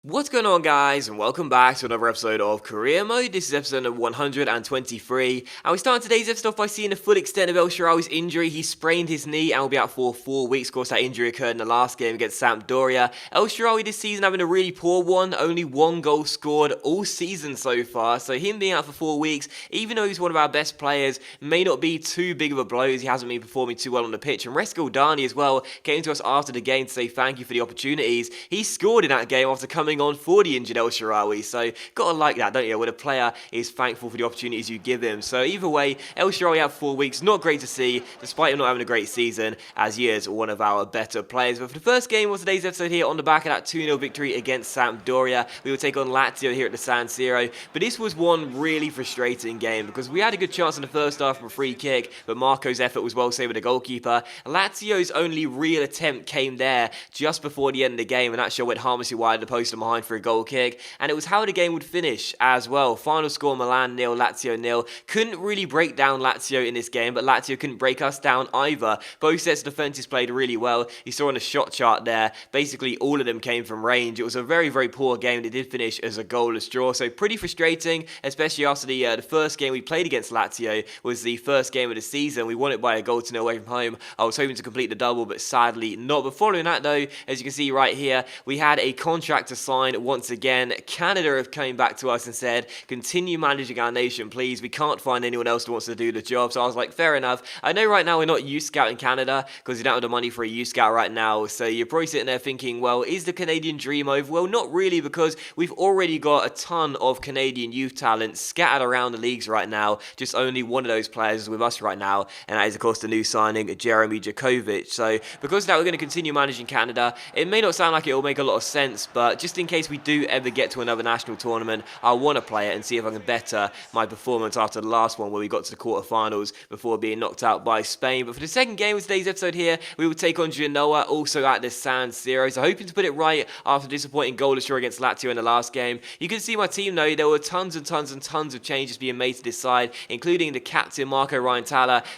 What's going on, guys, and welcome back to another episode of Career Mode. This is episode number 123, and we start today's episode off by seeing the full extent of El Shaarawy's injury. He sprained his knee and will be out for 4 weeks. Of course, that injury occurred in the last game against Sampdoria. El Shaarawy this season having a really poor one, only 1 goal scored all season so far, so him being out for 4 weeks, even though he's one of our best players, may not be too big of a blow as he hasn't been performing too well on the pitch. And Resko Dani as well came to us after the game to say thank you for the opportunities. He scored in that game after coming on for the injured El Shaarawy, so gotta like that, don't you, when a player is thankful for the opportunities you give him. So either way, El Shaarawy out for 4 weeks, not great to see, despite him not having a great season, as he is one of our better players. But for the first game of today's episode here, on the back of that 2-0 victory against Sampdoria, we will take on Lazio here at the San Siro. But this was one really frustrating game, because we had a good chance in the first half from a free kick, but Marco's effort was well saved with the goalkeeper. Lazio's only real attempt came there just before the end of the game, and that shot went harmlessly wide of the post and behind for a goal kick, and it was how the game would finish as well. Final score: Milan 0, Lazio 0. Couldn't really break down Lazio in this game, but Lazio couldn't break us down either. Both sets of defences played really well. You saw on the shot chart there, basically all of them came from range. It was a very, very poor game. It did finish as a goalless draw, so pretty frustrating, especially after the first game we played against Lazio was the first game of the season. We won it by a goal to 0 away from home. I was hoping to complete the double, but sadly not. But following that though, as you can see right here, we had a contract to sign once again. Canada have come back to us and said, continue managing our nation, please. We can't find anyone else who wants to do the job. So I was like, fair enough. I know right now we're not youth scout in Canada because you don't have the money for a youth scout right now. So you're probably sitting there thinking, well, is the Canadian dream over? Well, not really, because we've already got a ton of Canadian youth talent scattered around the leagues right now. Just only one of those players is with us right now, and that is, of course, the new signing, Jeremy Jakovic. So because of that, we're going to continue managing Canada. It may not sound like it will make a lot of sense, but just in case we do ever get to another national tournament, I want to play it and see if I can better my performance after the last one where we got to the quarterfinals before being knocked out by Spain. But for the second game of today's episode here, we will take on Genoa, also at the San Siro. So hoping to put it right after a disappointing goalless draw against Lazio in the last game. You can see my team though, there were tons and tons and tons of changes being made to this side, including the captain Marco Ryan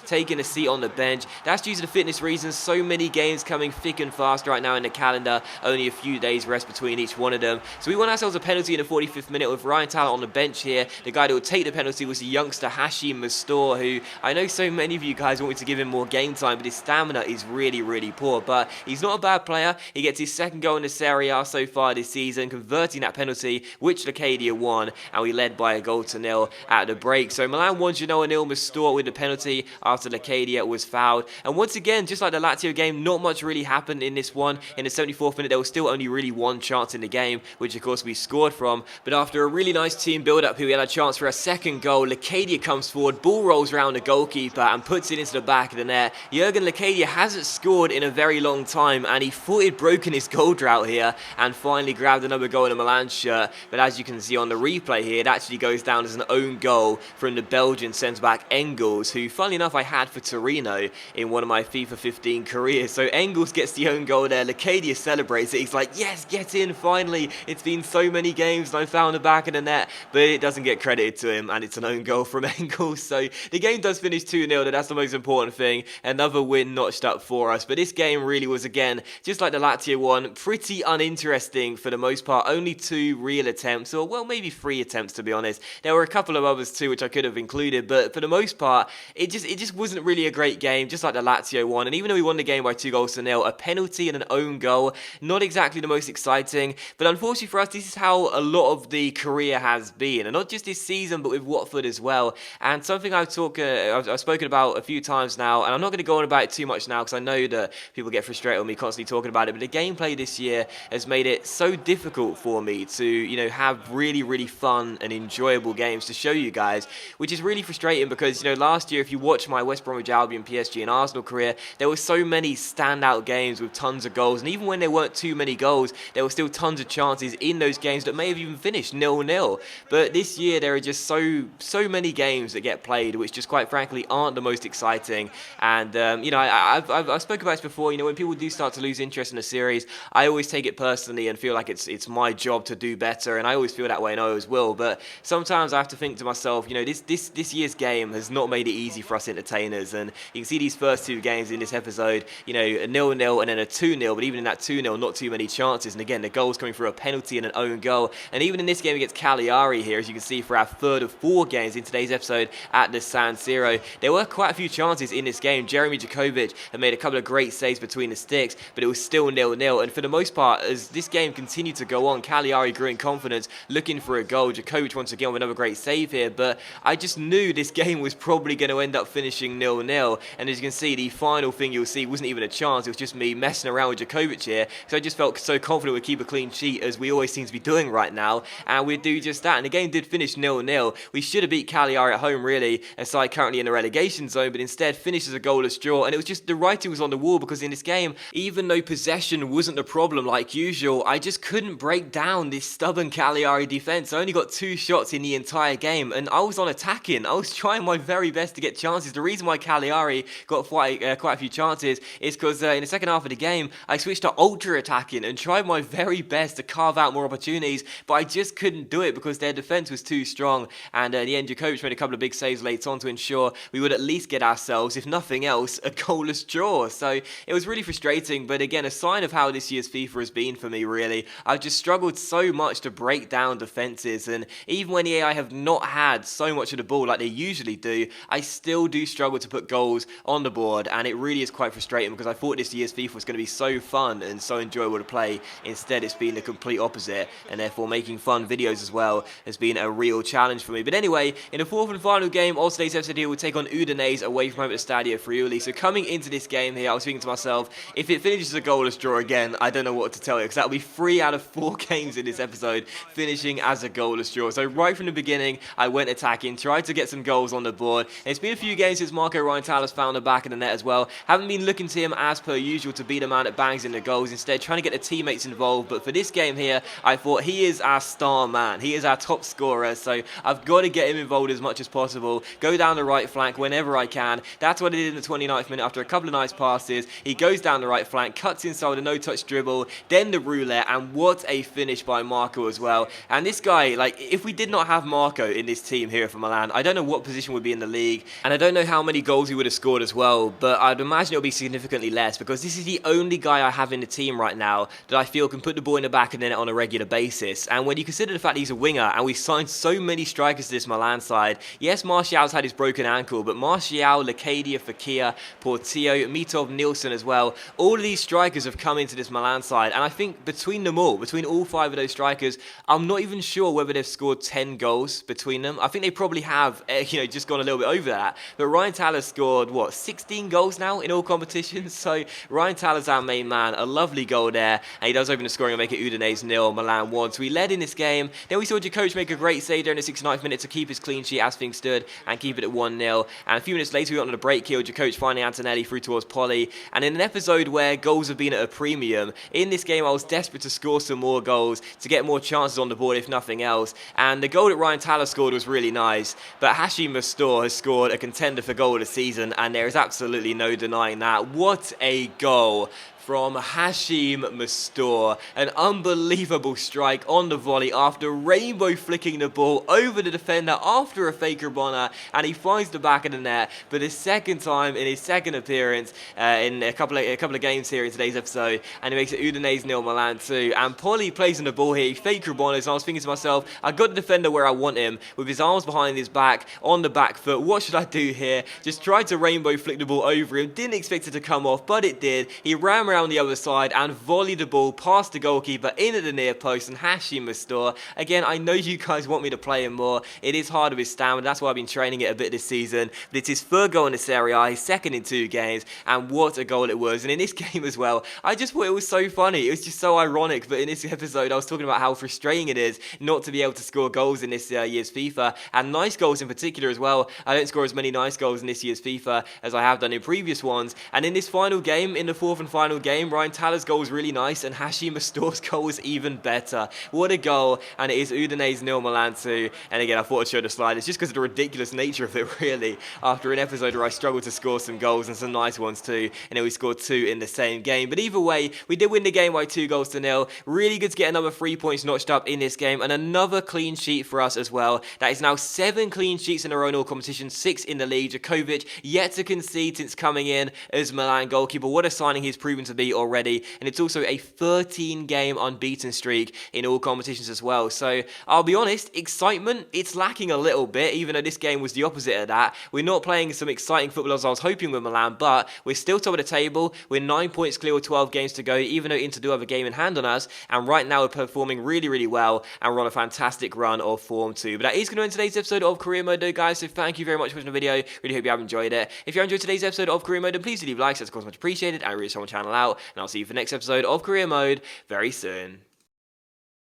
taking a seat on the bench. That's due to the fitness reasons. So many games coming thick and fast right now in the calendar, only a few days rest between each one of them. So we won ourselves a penalty in the 45th minute with Ryan on the bench here. The guy that would take the penalty was the youngster Hachim Mastour, who I know so many of you guys want me to give him more game time, but his stamina is really, really poor. But he's not a bad player. He gets his second goal in the Serie A so far this season, converting that penalty, which Lacadia won, and we led by a goal to 0 at the break. So Milan won, Genoa 0, Mastour with the penalty after Lacadia was fouled. And once again, just like the Lazio game, not much really happened in this one. In the 74th minute, there was still only really one chance in the game, which of course we scored from. But after a really nice team build-up here, we had a chance for a second goal. Lacadia comes forward, ball rolls around the goalkeeper and puts it into the back of the net. Jurgen Lacadia hasn't scored in a very long time, and he thought he'd broken his goal drought here and finally grabbed another goal in a Milan shirt. But as you can see on the replay here, it actually goes down as an own goal from the Belgian centre-back Engels, who, funnily enough, I had for Torino in one of my FIFA 15 careers. So Engels gets the own goal there. Lacadia celebrates it. He's like, yes, get in, finally. It's been so many games and I found the back of the net, but it doesn't get credited to him, and it's an own goal from Engels. So the game does finish 2-0, that's the most important thing. Another win notched up for us, but this game really was, again, just like the Lazio one, pretty uninteresting for the most part. Only 2 real attempts, or well, maybe 3 attempts to be honest. There were a couple of others too which I could have included, but for the most part, it just wasn't really a great game, just like the Lazio one. And even though we won the game by 2 goals to 0, a penalty and an own goal, not exactly the most exciting. But unfortunately for us, this is how a lot of the career has been, and not just this season, but with Watford as well. And something I've spoken about a few times now, and I'm not going to go on about it too much now because I know that people get frustrated with me constantly talking about it. But the gameplay this year has made it so difficult for me to, have really, really fun and enjoyable games to show you guys, which is really frustrating because, last year, if you watch my West Bromwich Albion, PSG, and Arsenal career, there were so many standout games with tons of goals, and even when there weren't too many goals, there were still tons of chances in those games that may have even finished 0-0. But this year there are just so many games that get played which just quite frankly aren't the most exciting. And I've spoken about this before. When people do start to lose interest in a series, I always take it personally and feel like it's my job to do better, and I always feel that way and I always will. But sometimes I have to think to myself, this year's game has not made it easy for us entertainers, and you can see these first 2 games in this episode, a 0-0 and then a 2-0, but even in that 2-0, not too many chances, and again the goals coming scoring through a penalty and an own goal. And even in this game against Cagliari here, as you can see, for our third of 4 games in today's episode at the San Siro, there were quite a few chances in this game. Jeremy Jakovic had made a couple of great saves between the sticks, but it was still 0-0. And for the most part, as this game continued to go on, Cagliari grew in confidence, looking for a goal. Jakovic once again with another great save here, but I just knew this game was probably going to end up finishing 0-0. And as you can see, the final thing you'll see wasn't even a chance. It was just me messing around with Jakovic here. So I just felt so confident we'd keep a clean sheet, as we always seem to be doing right now, and we'd do just that. And the game did finish 0-0. We should have beat Cagliari at home, really, a side currently in the relegation zone, but instead finished as a goalless draw. And it was just, the writing was on the wall, because in this game, even though possession wasn't the problem like usual, I just couldn't break down this stubborn Cagliari defense. I only got 2 shots in the entire game, and I was on attacking. I was trying my very best to get chances. The reason why Cagliari got quite a few chances is because in the second half of the game, I switched to ultra attacking and tried my very best to carve out more opportunities, but I just couldn't do it because their defense was too strong. And in the end, Jakovic made a couple of big saves late on to ensure we would at least get ourselves, if nothing else, a goalless draw. So it was really frustrating, but again, a sign of how this year's FIFA has been for me, really. I've just struggled so much to break down defenses, and even when the AI have not had so much of the ball like they usually do, I still do struggle to put goals on the board, and it really is quite frustrating, because I thought this year's FIFA was going to be so fun and so enjoyable to play. Instead, it's been the complete opposite, and therefore making fun videos as well has been a real challenge for me. But anyway, in the fourth and final game of today's episode here, we'll take on Udinese away from home at the Stadio Friuli. So coming into this game here, I was thinking to myself, if it finishes a goalless draw again, I don't know what to tell you, because that'll be 3 out of 4 games in this episode finishing as a goalless draw. So right from the beginning, I went attacking, tried to get some goals on the board. And it's been a few games since Marco Ryan-Taller's found the back of the net as well. Haven't been looking to him as per usual to be the man that bangs in the goals, instead trying to get the teammates involved. But for this game here, I thought he is our star man. He is our top scorer, so I've got to get him involved as much as possible. Go down the right flank whenever I can. That's what I did in the 29th minute after a couple of nice passes. He goes down the right flank, cuts inside with a no-touch dribble, then the roulette, and what a finish by Marco as well. And this guy, like, if we did not have Marco in this team here for Milan, I don't know what position would be in the league, and I don't know how many goals he would have scored as well, but I'd imagine it'll be significantly less, because this is the only guy I have in the team right now that I feel can put the ball in the back of the net on a regular basis. And when you consider the fact that he's a winger, and we signed so many strikers to this Milan side, yes, Martial's had his broken ankle, but Martial, Lacadia, Fekir, Portillo, Mitov, Nielsen as well, all of these strikers have come into this Milan side, and I think between them all, between all 5 of those strikers, I'm not even sure whether they've scored 10 goals between them. I think they probably have, just gone a little bit over that. But Ryan Taller's scored, 16 goals now in all competitions? So Ryan Taller's our main man. A lovely goal there, and he does open the scoring and make it Udinese 0, Milan 1. So we led in this game. Then we saw Jakovic make a great save there in the 69th minute to keep his clean sheet as things stood and keep it at 1-0. And a few minutes later, we got on a break here. Jakovic finding Antonelli through towards Poli. And in an episode where goals have been at a premium, in this game I was desperate to score some more goals, to get more chances on the board if nothing else. And the goal that Ryan Taller scored was really nice. But Hachim Mastour has scored a contender for goal of the season, and there is absolutely no denying that. What a goal from Hachim Mastour. An unbelievable strike on the volley after rainbow flicking the ball over the defender after a fake Rabona, and he finds the back of the net for the second time in his second appearance in a couple of games here in today's episode, and he makes it Udinese 0, Milan 2. And Poli plays on the ball here, he fake Rabonas, and I was thinking to myself, I got the defender where I want him, with his arms behind his back, on the back foot. What should I do here? Just tried to rainbow flick the ball over him, didn't expect it to come off, but it did. He ran around the other side and volleyed the ball past the goalkeeper in at the near post, and Hachim Mastour, again, I know you guys want me to play him more. It is hard with his stamina, that's why I've been training it a bit this season, but it's his 3rd goal in the Serie A, his 2nd in 2 games, and what a goal it was. And in this game as well, I just thought it was so funny. It was just so ironic, but in this episode I was talking about how frustrating it is not to be able to score goals in this year's FIFA, and nice goals in particular as well. I don't score as many nice goals in this year's FIFA as I have done in previous ones, and in this final game, in the 4th and final game, Ryan Taller's goal was really nice, and Hachim Mastour's goal was even better. What a goal, and it is Udinese 0, Milan 2. And again, I thought I'd show the slide. It's just because of the ridiculous nature of it, really. After an episode where I struggled to score some goals, and some nice ones too, and then we scored 2 in the same game. But either way, we did win the game by 2-0. Really good to get another 3 points notched up in this game, and another clean sheet for us as well. That is now 7 clean sheets in a row in all competitions, 6 in the league. Jakovic yet to concede since coming in as Milan goalkeeper. What a signing he's proven to to be already, and it's also a 13-game unbeaten streak in all competitions as well. So I'll be honest, excitement, it's lacking a little bit, even though this game was the opposite of that. We're not playing some exciting football as I was hoping with Milan, but we're still top of the table. We're 9 points clear with 12 games to go, even though Inter do have a game in hand on us, and right now we're performing really, really well, and we're on a fantastic run of form too. But that is going to end today's episode of Career Mode though, guys, so thank you very much for watching the video. Really hope you have enjoyed it. If you enjoyed today's episode of Career Mode, then please do leave likes, that's of course much appreciated, and it really helps my channel out, and I'll see you for the next episode of Career Mode very soon.